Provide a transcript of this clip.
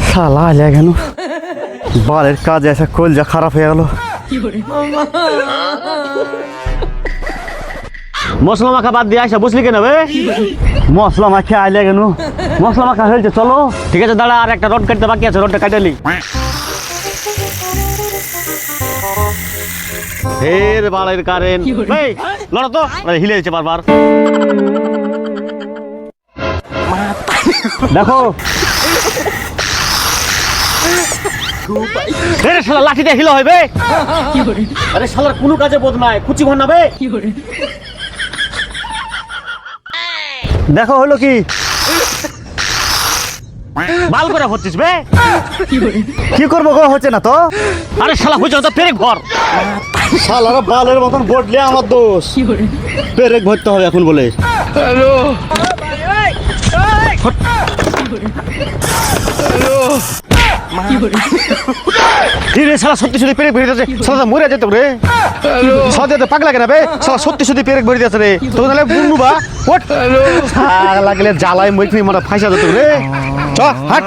শালা আইলা কেন বালের কাজে এসে কলজা খারাপ হয়ে গেল। মশলা মাখা বাদ দিয়ে আসা বুঝলি কেন বে? মশলা মাখা আইলে কেন? মশলা মাখা হয়েছে, চলো। ঠিক আছে দাঁড়া, আর একটা রড কাটতে বাকি আছে, রডটা কাটালি। ফের বালের কারেন্ট লড়ো তো, হিলে দিচ্ছে বারবার। দেখো শালা লাঠি দিয়ে হিলো হইবে। আরে শালার কোনো কাজে বোধ নাই, কুচি ঘর নাবে। দেখো হলো কি, বাল করে হচ্ছিস বে। কি করবো গো, হচ্ছে না তো। আরে শালা হচ্ছে তো পেরেক ভর। শালার বালের মতন বটলে আমার দোষ, পেরেক ভরতে হবে এখন বলে। হ্যালো শালা সত্যি সত্যি পেরেক বেরিয়ে যাচ্ছে, শালা মরে যেত রে। সত্যি পাগলা কেন বে, শালা সত্যি সত্যি পেরেক বেরিয়ে যাচ্ছে রে। তো তাহলে বুনু বা ওট লাগলে জ্বালায় মই মারা ফাইসা যেত রে। চ হাট।